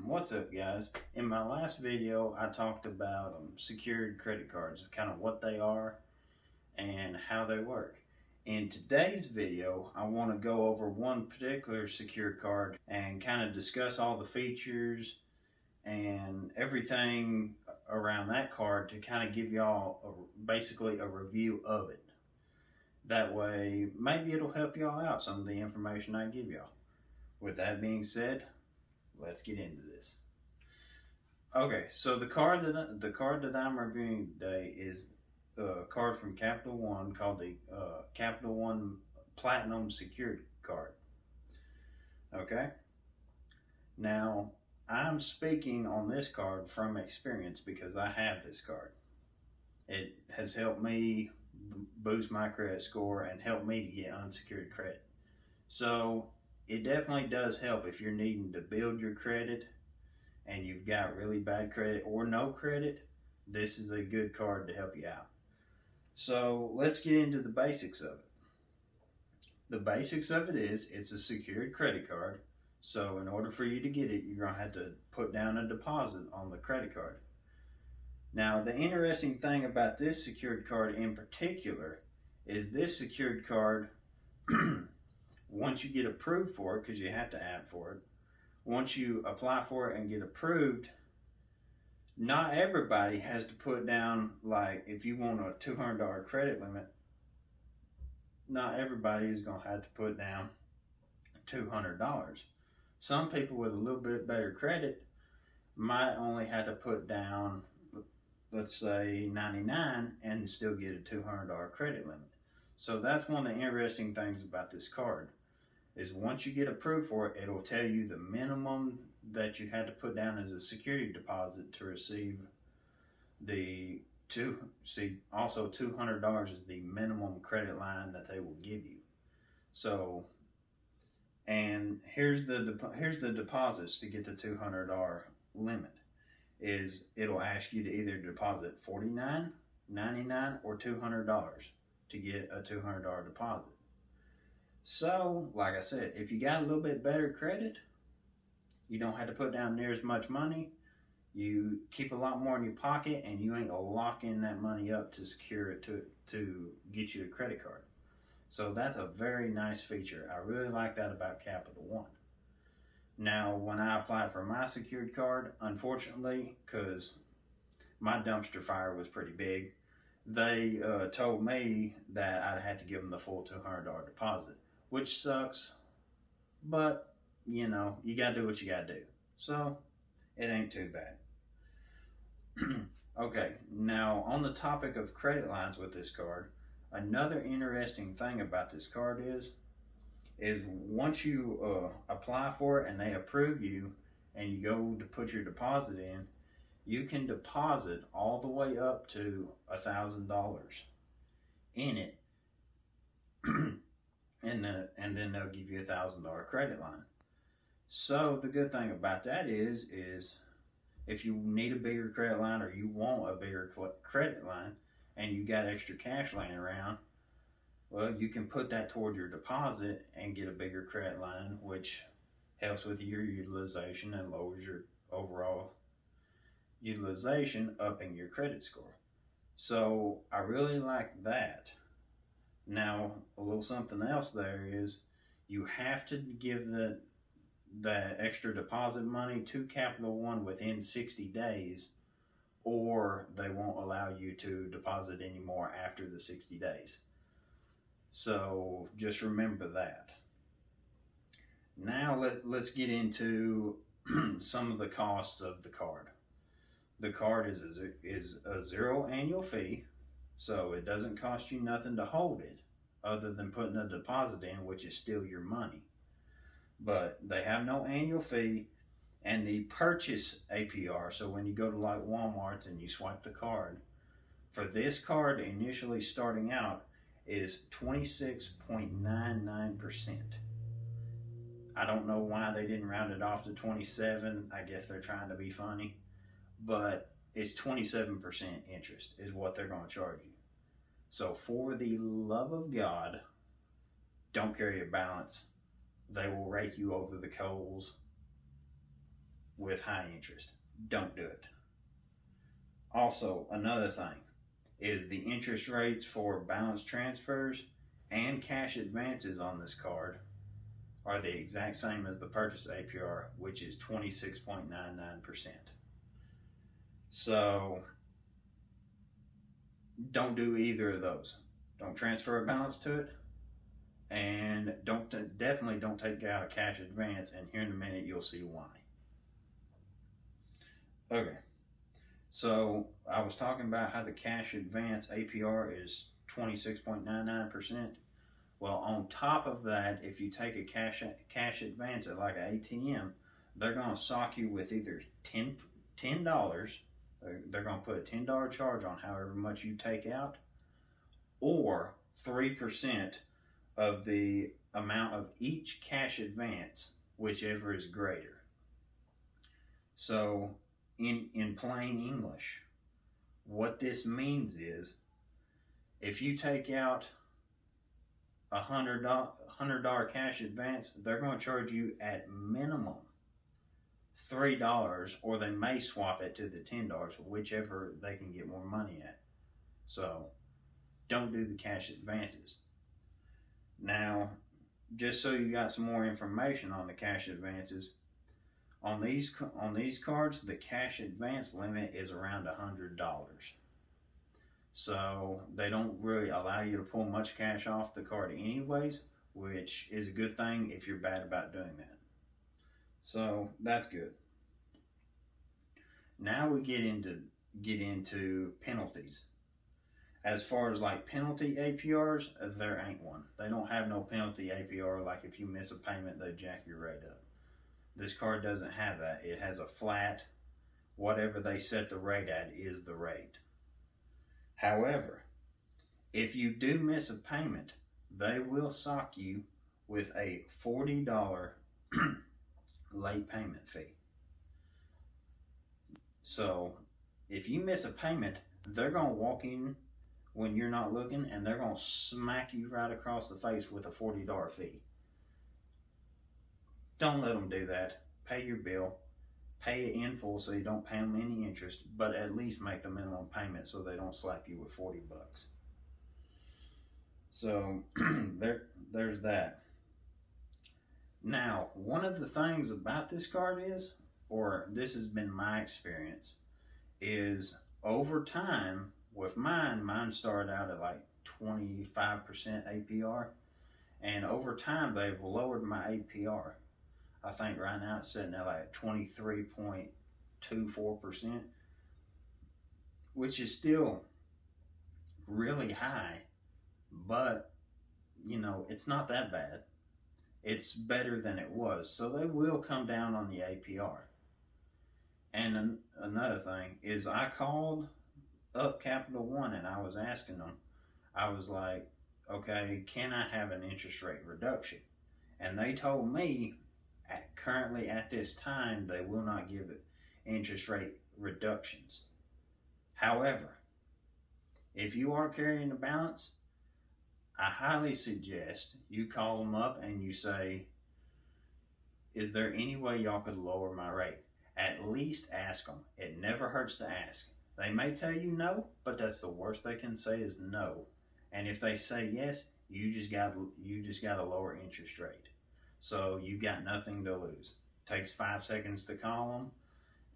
What's up, guys? In my last video, I talked about secured credit cards, kind of what they are and how they work. In today's video, I want to go over one particular secured card and kind of discuss all the features and everything around that card to kind of give y'all basically a review of it. That way, maybe it'll help y'all out, some of the information I give y'all. With that being said, let's get into this. Okay, so the card that I'm reviewing today is a card from Capital One called the Capital One Platinum Secured Card. Okay, now I'm speaking on this card from experience because I have this card. It has helped me boost my credit score and helped me to get unsecured credit. So it definitely does help if you're needing to build your credit and you've got really bad credit or no credit. This is a good card to help you out. So let's get into the basics of it. The basics of it is it's a secured credit card. So in order for you to get it, you're going to have to put down a deposit on the credit card. Now, the interesting thing about this secured card in particular is this secured card, once you get approved for it, because you have to app for it, once you apply for it and get approved, not everybody has to put down, like if you want a $200 credit limit, not everybody is going to have to put down $200. Some people with a little bit better credit might only have to put down, let's say, $99 and still get a $200 credit limit. So that's one of the interesting things about this card is once you get approved for it, it'll tell you the minimum that you had to put down as a security deposit to receive also $200 is the minimum credit line that they will give you. So, and here's the deposits to get the $200 limit. Is it'll ask you to either deposit $49, $99, or $200 to get a $200 deposit. So, like I said, if you got a little bit better credit, you don't have to put down near as much money. You keep a lot more in your pocket, and you ain't locking that money up to secure it to get you a credit card. So that's a very nice feature. I really like that about Capital One. Now, when I applied for my secured card, unfortunately, because my dumpster fire was pretty big, they told me that I'd have to give them the full $200 deposit, which sucks, but you know, you gotta do what you gotta do. So it ain't too bad. Okay, now on the topic of credit lines with this card, another interesting thing about this card is once you apply for it and they approve you and you go to put your deposit in, you can deposit all the way up to $1,000 in it, and then they'll give you a $1,000 credit line. So the good thing about that is if you need a bigger credit line or you want a bigger credit line and you got extra cash laying around, well, you can put that toward your deposit and get a bigger credit line, which helps with your utilization and lowers your overall utilization, upping your credit score. So I really like that. Now, a little something else there is you have to give the extra deposit money to Capital One within 60 days, or they won't allow you to deposit any more after the 60 days. So just remember that. Now let's get into some of the costs of the card. The card is a zero annual fee, so it doesn't cost you nothing to hold it other than putting a deposit in, which is still your money. But they have no annual fee, and the purchase APR, so when you go to like Walmart's and you swipe the card, for this card initially starting out is 26.99%. I don't know why they didn't round it off to 27. I guess they're trying to be funny, but it's 27% interest is what they're going to charge you. So for the love of God, don't carry a balance. They will rake you over the coals with high interest. Don't do it. Also, another thing is the interest rates for balance transfers and cash advances on this card are the exact same as the purchase APR, which is 26.99%. So don't do either of those. Don't transfer a balance to it, and definitely don't take out a cash advance, and here in a minute you'll see why. Okay, so I was talking about how the cash advance APR is 26.99%. Well, on top of that, if you take a cash advance at like an ATM, they're going to sock you with either $10. They're going to put a $10 charge on however much you take out, or 3% of the amount of each cash advance, whichever is greater. So in plain English, what this means is if you take out a $100 cash advance, they're going to charge you at minimum $3, or they may swap it to the $10, whichever they can get more money at. So don't do the cash advances. Now, just so you got some more information on the cash advances, on these cards, the cash advance limit is around $100. So they don't really allow you to pull much cash off the card anyways, which is a good thing if you're bad about doing that. So that's good. Now we get into penalties. As far as like penalty APRs, there ain't one. They don't have no penalty APR like if you miss a payment, they jack your rate up. This card doesn't have that. It has a flat, whatever they set the rate at is the rate. However, if you do miss a payment, they will sock you with a $40 late payment fee. So if you miss a payment, they're going to walk in when you're not looking and they're going to smack you right across the face with a $40 fee. Don't let them do that. Pay your bill. Pay it in full so you don't pay them any interest, but at least make the minimum payment so they don't slap you with $40. So there's that. Now, one of the things about this card is, or this has been my experience, is over time with mine started out at like 25% APR, and over time they've lowered my APR. I think right now it's sitting at like 23.24%, which is still really high, but you know, it's not that bad. It's better than it was. So they will come down on the APR. And another thing is I called up Capital One and I was asking them, I was like, okay, can I have an interest rate reduction? And they told me currently at this time, they will not give it interest rate reductions. However, if you are carrying a balance, I highly suggest you call them up and you say, is there any way y'all could lower my rate? At least ask them. It never hurts to ask. They may tell you no, but that's the worst they can say is no. And if they say yes, you just got a lower interest rate. So you got nothing to lose. It takes 5 seconds to call them,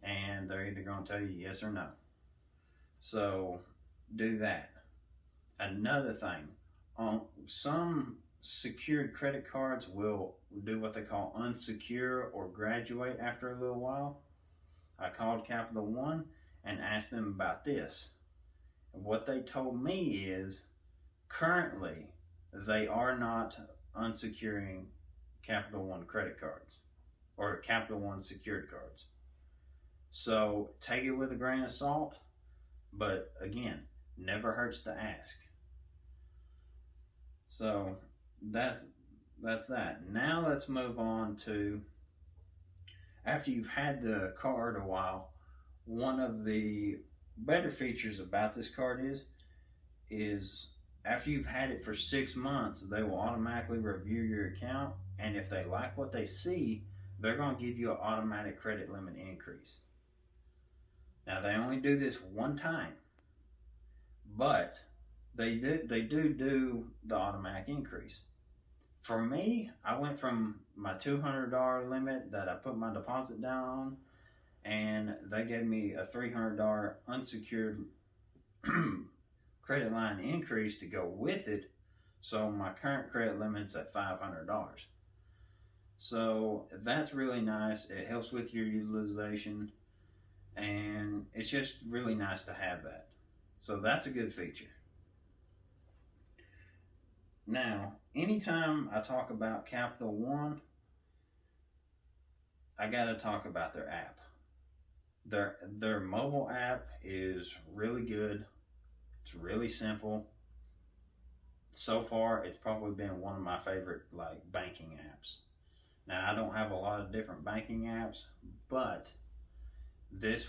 and they're either going to tell you yes or no. So do that. Another thing, some secured credit cards will do what they call unsecure or graduate after a little while. I called Capital One and asked them about this. And what they told me is currently they are not unsecuring Capital One credit cards or Capital One secured cards. So take it with a grain of salt, but again, never hurts to ask. So that's that. Now let's move on to, after you've had the card a while, one of the better features about this card is after you've had it for 6 months, they will automatically review your account, and if they like what they see, they're going to give you an automatic credit limit increase. Now they only do this one time, but they do the automatic increase. For me, I went from my $200 limit that I put my deposit down on, and they gave me a $300 unsecured credit line increase to go with it. So my current credit limit's at $500. So that's really nice. It helps with your utilization, and it's just really nice to have that. So that's a good feature. Now, anytime I talk about Capital One, I got to talk about their app. Their mobile app is really good. It's really simple. So far, it's probably been one of my favorite banking apps. Now, I don't have a lot of different banking apps, but this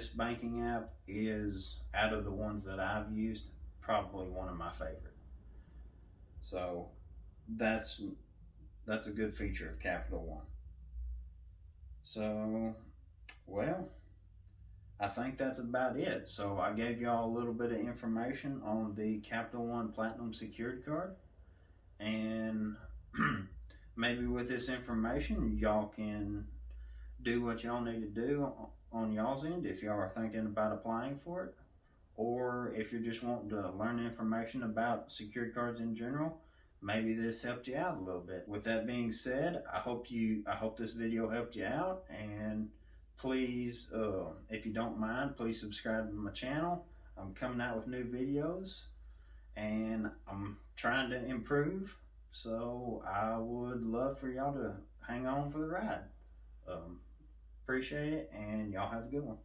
banking app is, out of the ones that I've used, probably one of my favorite. So that's a good feature of Capital One. So, well, I think that's about it. So I gave y'all a little bit of information on the Capital One Platinum Secured Card, and maybe with this information y'all can do what y'all need to do on y'all's end if y'all are thinking about applying for it, or if you're just wanting to learn information about secured cards in general. Maybe this helped you out a little bit. With that being said, I hope this video helped you out, and please, if you don't mind, please subscribe to my channel. I'm coming out with new videos, and I'm trying to improve, so I would love for y'all to hang on for the ride. Appreciate it, and y'all have a good one.